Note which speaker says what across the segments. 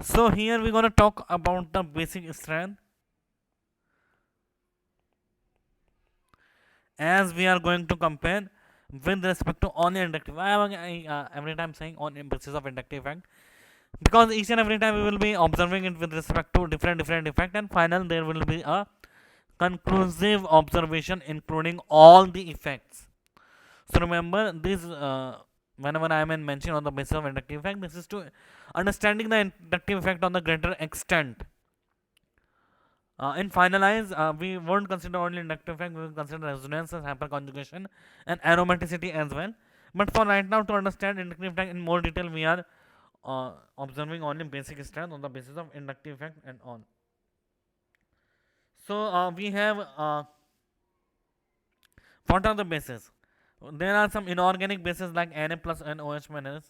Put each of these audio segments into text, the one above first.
Speaker 1: So here we're gonna talk about the basic strength, as we are going to compare with respect to only inductive. Every time saying on basis of inductive effect, because each and every time we will be observing it with respect to different effect, and final there will be a conclusive observation including all the effects. So remember this, whenever I am in mention on the basis of inductive effect, this is to understanding the inductive effect on the greater extent. In finalize, we won't consider only inductive effect, we will consider resonance and hyperconjugation and aromaticity as well. But for right now, to understand inductive effect in more detail, we are observing only basic strength on the basis of inductive effect and all. So we have what are the bases? There are some inorganic bases like Na plus and OH minus.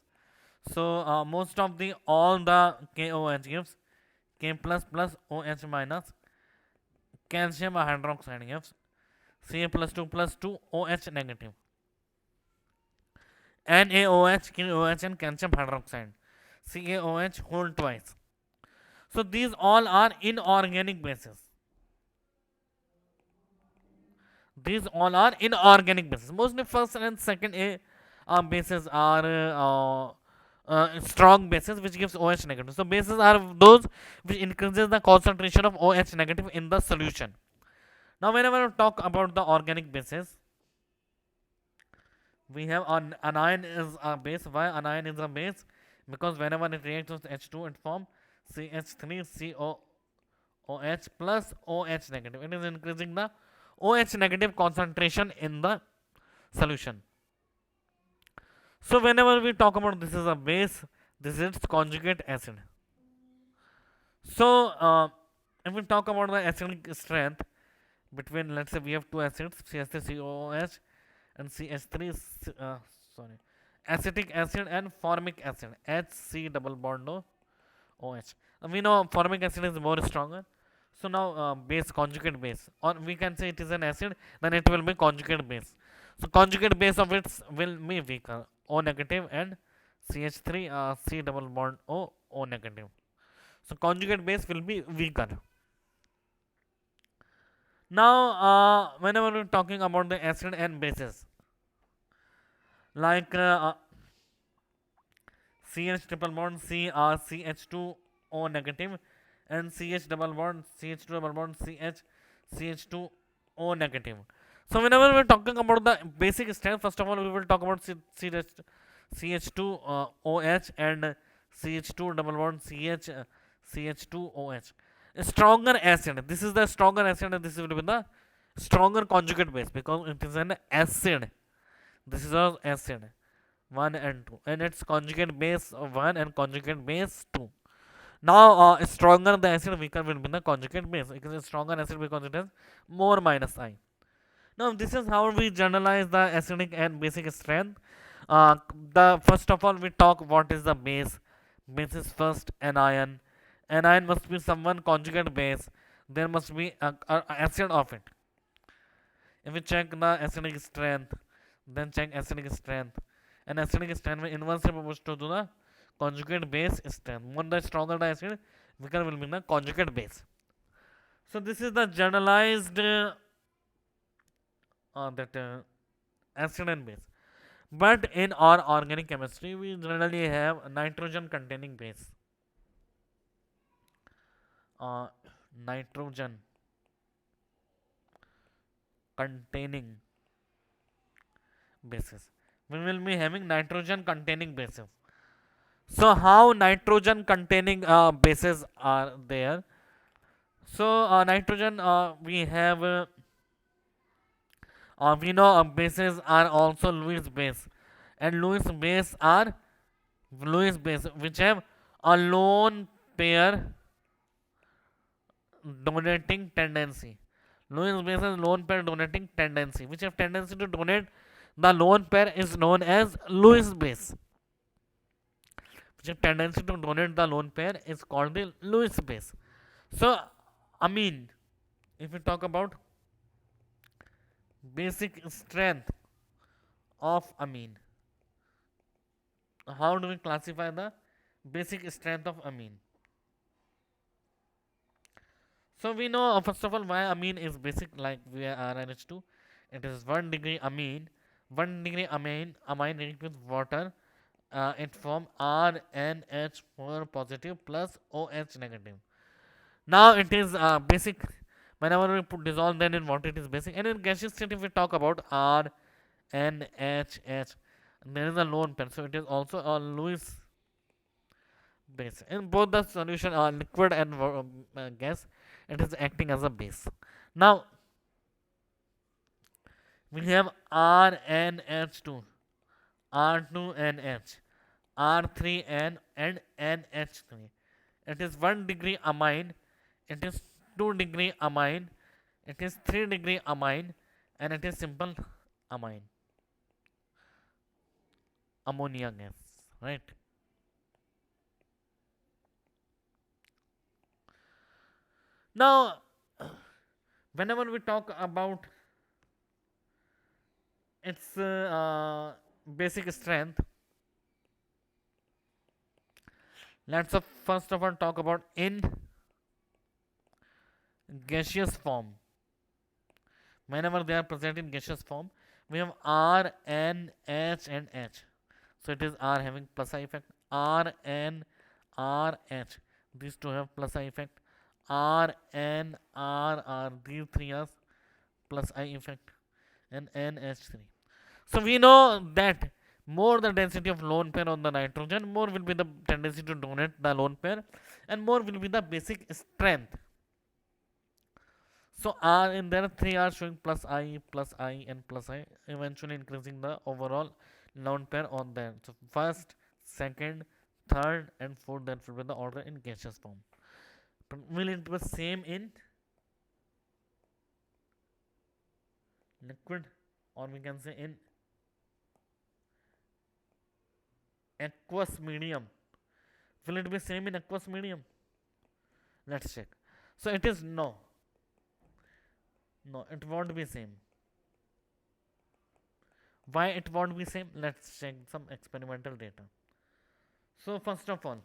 Speaker 1: So most of the all the KOH gives K plus plus OH minus. Calcium hydroxide gives Ca plus 2 OH negative. NaOH, KOH and calcium hydroxide. CaOH whole twice. So these all are inorganic bases. These all are inorganic bases. Mostly first and second A bases are strong bases which gives OH negative. So bases are those which increases the concentration of OH negative in the solution. Now whenever we talk about the organic bases, we have anion is a base. Why anion is a base? Because whenever it reacts with H2 it forms CH3COOH plus OH negative. It is increasing the OH negative concentration in the solution. So whenever we talk about this is a base, this is its conjugate acid. So if we talk about the acidic strength between, let's say we have two acids, CH3COOH and CH3, sorry, acetic acid and formic acid, HC double bond OH. We know formic acid is more stronger. So now base, conjugate base, or we can say it is an acid, then it will be conjugate base. So conjugate base of it will be weaker, O negative and CH3 C double bond O negative. So conjugate base will be weaker. Now whenever we're talking about the acid and bases, like CH triple bond C CH2O negative and CH double bond CH2 double bond CH2O negative. So whenever we're talking about the basic strength, first of all we will talk about CH2OH and CH2 double bond CH2OH. A stronger acid. This is the stronger acid and this will be the stronger conjugate base because it is an acid. This is an acid 1 and 2 and its conjugate base 1 and conjugate base 2. Now stronger the acid, weaker will be the conjugate base. It is a stronger acid because it has more minus I. Now this is how we generalize the acidic and basic strength. The first of all we talk what is the base. Base is first anion. Anion must be someone conjugate base. There must be a acid of it. If we check the acidic strength, then check acidic strength. And acidic strength will inversely proportional to the conjugate base strength. More the stronger the acid, weaker will be the conjugate base. So this is the generalized acid and base. But in our organic chemistry, we generally have nitrogen containing base. Nitrogen containing bases. We will be having nitrogen containing bases. So how nitrogen containing bases are there? So nitrogen we have we know bases are also Lewis base, and Lewis base are Lewis base which have a lone pair donating tendency. Lewis base has lone pair donating tendency, which have tendency to donate. The lone pair is known as Lewis base. Which have tendency to donate the lone pair is called the Lewis base. So amine, if we talk about basic strength of amine, how do we classify the basic strength of amine? So we know first of all why amine is basic, like we are RH2. It is 1 degree amine. 1 degree amine react with water. It form RNH4 positive plus OH negative. Now it is basic. Whenever we put dissolve then in water it is basic. And in gaseous state if we talk about RNHH, there is a lone pair. So it is also a Lewis base. In both the solution are liquid and gas, it is acting as a base. Now we have RNH2, R2NH, R3N, and NH3. It is 1 degree amine, it is 2 degree amine, it is 3 degree amine, and it is simple amine, ammonia gas, right? Now, whenever we talk about its basic strength, let's first of all talk about in gaseous form. Whenever they are present in gaseous form, we have R, N, H, and H. So it is R having plus I effect. R, N, R, H. These two have plus I effect. R, N, R, R. These three are plus I effect. And NH3. So we know that more the density of lone pair on the nitrogen, more will be the tendency to donate the lone pair, and more will be the basic strength. So R in there, 3 are showing plus I, and plus I, eventually increasing the overall lone pair on there. So first, second, third, and fourth, that will be the order in gaseous form. But will it be same in liquid, or we can say in aqueous medium? Will it be same in aqueous medium? Let's check. So it is no. No, it won't be same. Why it won't be same? Let's check some experimental data. So first of all,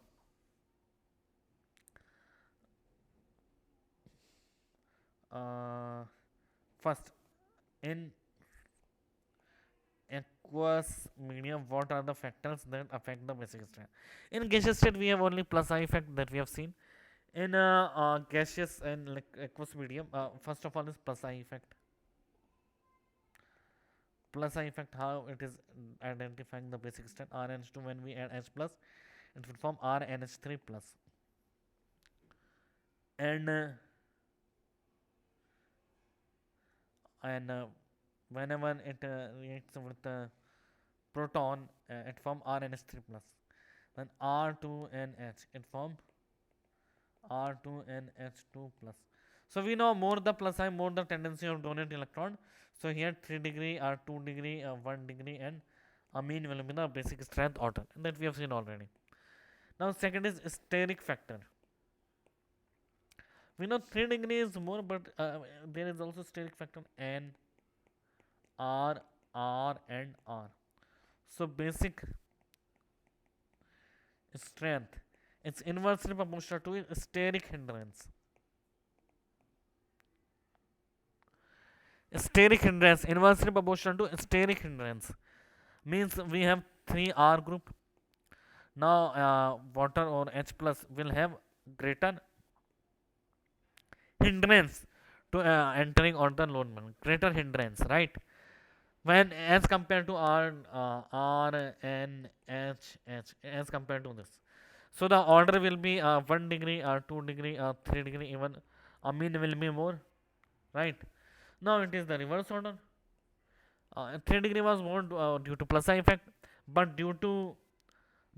Speaker 1: first in aqueous medium, what are the factors that affect the basic strength? In gaseous state, we have only plus I effect that we have seen. In gaseous and like aqueous medium, first of all is plus I effect. Plus I effect, how it is identifying the basic strength. RNH2, when we add H plus, it will form RNH3 plus. And whenever it reacts with the proton, it form RNH3 plus. Then R2NH, it form R2NH2 plus. So we know more the plus I, more the tendency of donate electron. So here 3 degree or 2 degree, 1 degree, and amine will be the basic strength order that we have seen already. Now second is steric factor. We know 3 degree is more, but there is also steric factor N, R, R, and R. So basic strength, it's inversely proportional to steric hindrance. Steric hindrance, inversely proportional to steric hindrance, means we have 3R group. Now water or H plus will have greater hindrance to entering on the lone pair, greater hindrance, right? When as compared to R, N, H, H, as compared to this. So the order will be 1 degree, 2 degree, 3 degree, even amine will be more, right? Now it is the reverse order. 3 degree was more due to plus I effect, but due to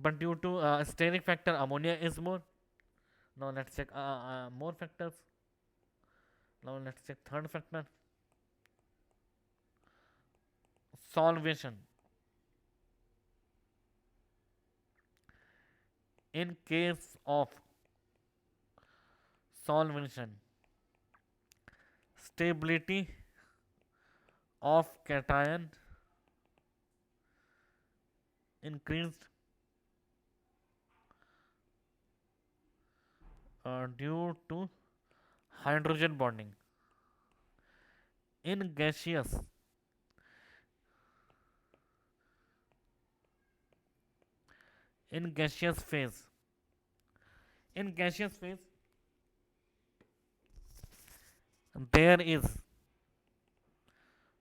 Speaker 1: steric factor, ammonia is more. Now let's check more factors. Now let's check third factor, solvation. In case of solvation, stability of cation increased due to hydrogen bonding in gaseous phase. In gaseous phase, there is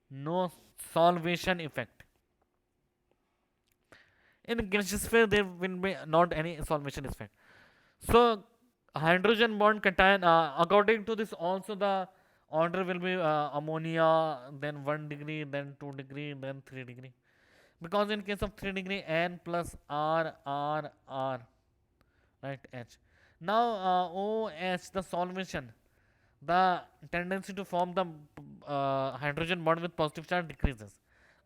Speaker 1: no solvation effect. In gaseous phase, there will be not any solvation effect. So, hydrogen bond cation, according to this, also the order will be ammonia, then 1 degree, then 2 degree, then 3 degree. Because in case of 3 degree, N plus R, right, H. Now, OH, the solvation, the tendency to form the hydrogen bond with positive charge decreases.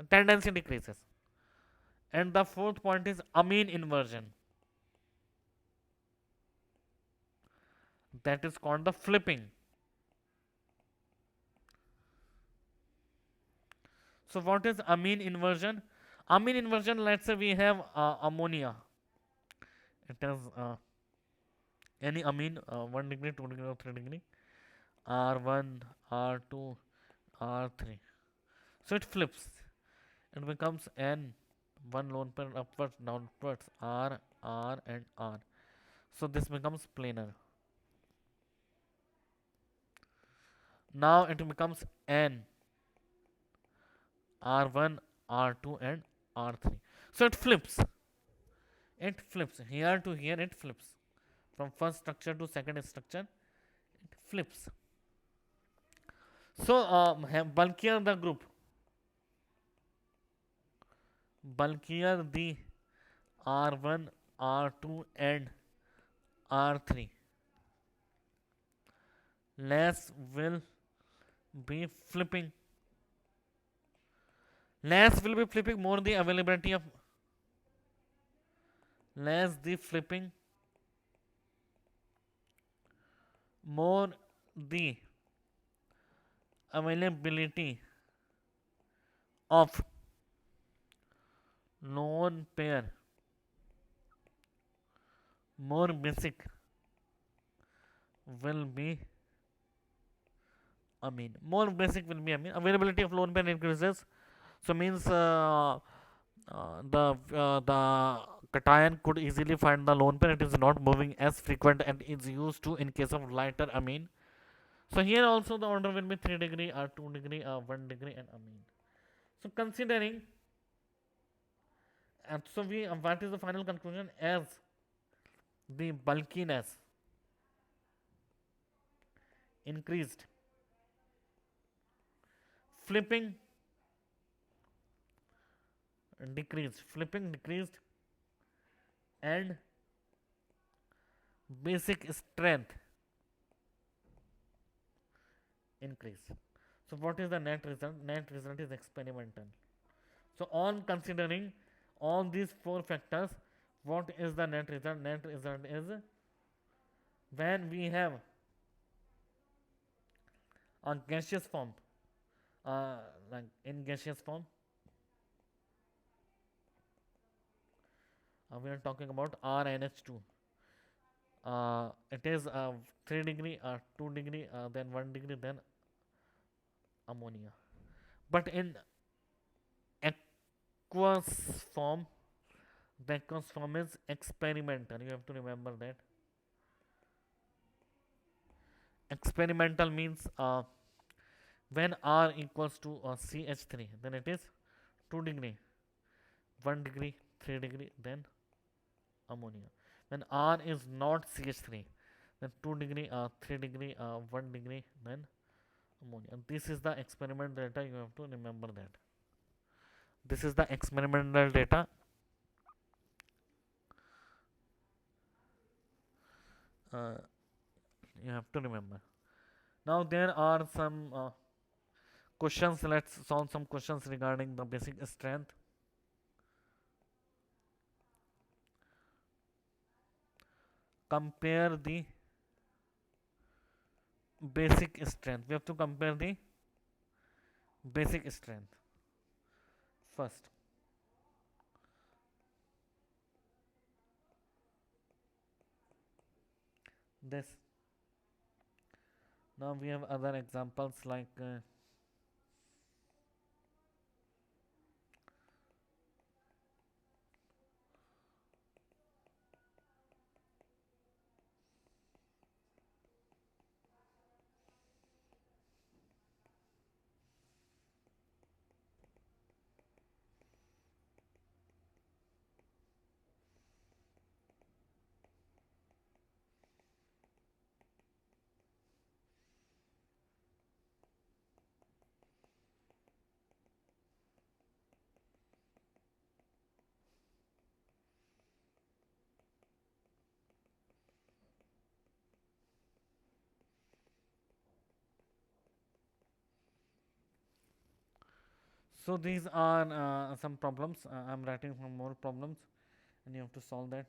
Speaker 1: Tendency decreases. And the fourth point is amine inversion. That is called the flipping. So what is amine inversion? Amine inversion, let's say we have ammonia. It has any amine, 1 degree, 2 degree, or 3 degree, R1, R2, R3. So it flips. It becomes N, one lone pair upwards, downwards, R, and R. So this becomes planar. Now it becomes N, R1, R2, and R3. So it flips. It flips. Here to here, it flips. From first structure to second structure, it flips. So, bulkier the group, bulkier the R1, R2, and R3, less will be flipping. Less will be flipping, more the availability of, less the flipping, more the availability of lone pair, more basic will be amine. More basic will be amine. Availability of lone pair increases. So means the cation could easily find the lone pair. It is not moving as frequent and is used to in case of lighter amine. So here also the order will be 3 degree, 2 degree, 1 degree, and amine. So considering, and so we what is the final conclusion? As the bulkiness increased, flipping decreased, and basic strength increased. So what is the net result? Net result is experimental. So on considering all these four factors, what is the net result? Net result is when we have a gaseous form, like in gaseous form, we are talking about RNH2. It is 3 degree, 2 degree, then 1 degree, then ammonia. But in aqueous form, the aqueous form is experimental. You have to remember that. Experimental means when R equals to CH3, then it is 2 degree, 1 degree, 3 degree, then ammonia. When R is not CH3, then 2 degree, 3 degree, 1 degree, then ammonia. And this is the experimental data. You have to remember that. This is the experimental data. You have to remember. Now there are some questions. Let's solve some questions regarding the basic strength. Compare the basic strength. We have to compare the basic strength first. This. Now we have other examples like so these are some problems. I'm writing some more problems, and you have to solve that.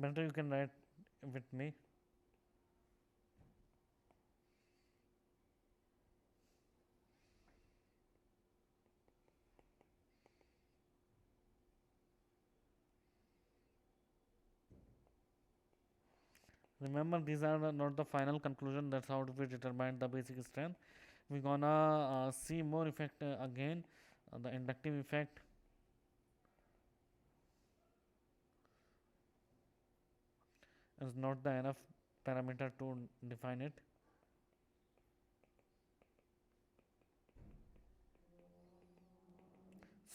Speaker 1: Better you can write with me. Remember, these are not the final conclusion. That's how we determine the basic strength. We're gonna see more effect again. The inductive effect is not the enough parameter to define it.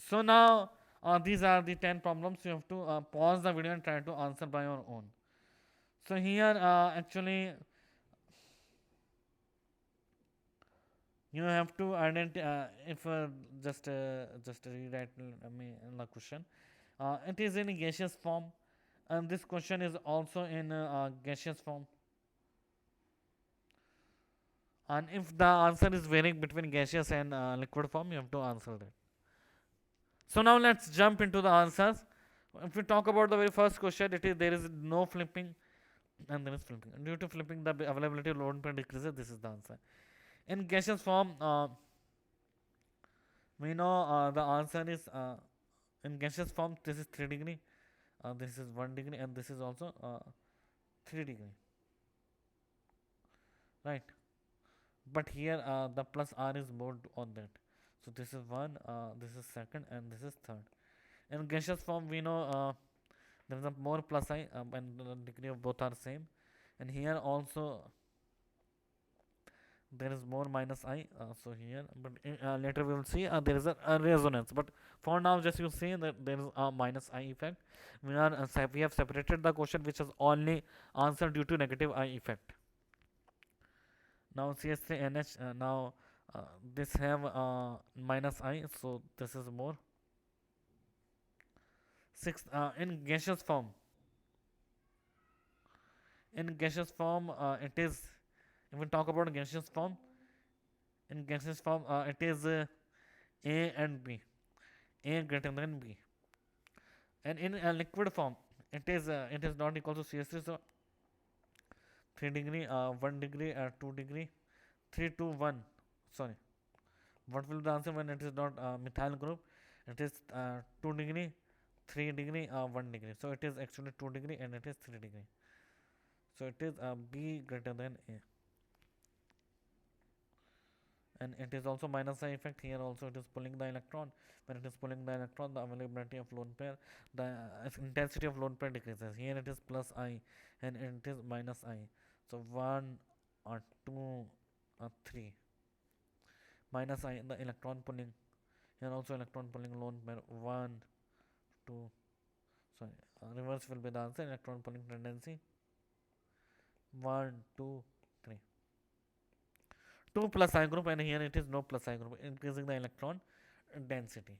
Speaker 1: So now these are the 10 problems. You have to pause the video and try to answer by your own. So here actually you have to identify if just rewrite me the question. It is in gaseous form, and this question is also in gaseous form. And if the answer is varying between gaseous and liquid form, you have to answer that. So now let's jump into the answers. If we talk about the very first question, it is there is no flipping and there is flipping. Due to flipping, the availability of lone pair decreases. This is the answer. In gaseous form, we know the answer is in gaseous form. This is 3 degree. This is 1 degree, and this is also 3 degree. Right. But here the plus r is more on that. So this is one, this is second, and this is third. In gaseous form, we know there is a more plus I, and the degree of both are same. And here also there is more minus I. So here, but later we will see there is a resonance. But for now, just you see that there is a minus I effect. We have separated the question which is only answered due to negative I effect. Now CH3NH, now this have minus I, so this is more. Sixth, in gaseous form. In gaseous form, it is, if we talk about gaseous form, in gaseous form, it is A and B. A greater than B. And in liquid form, it is not equal to CH3, so 3 degree, 1 degree, 2 degree, 3 to 1. Sorry. What will be the answer when it is not methyl group? It is 2 degree, 3 degree, 1 degree. So it is actually 2 degree and it is 3 degree. So it is B greater than A. And it is also minus I effect. Here also it is pulling the electron. When it is pulling the electron, the availability of lone pair, the intensity of lone pair decreases. Here it is plus I and it is minus I. So 1 or 2 or 3. Minus I, the electron pulling. Here also electron pulling lone pair 1, 2. Sorry, reverse will be the answer. Electron pulling tendency 1, 2, 3. 2 plus I group, and here it is no plus I group, increasing the electron density.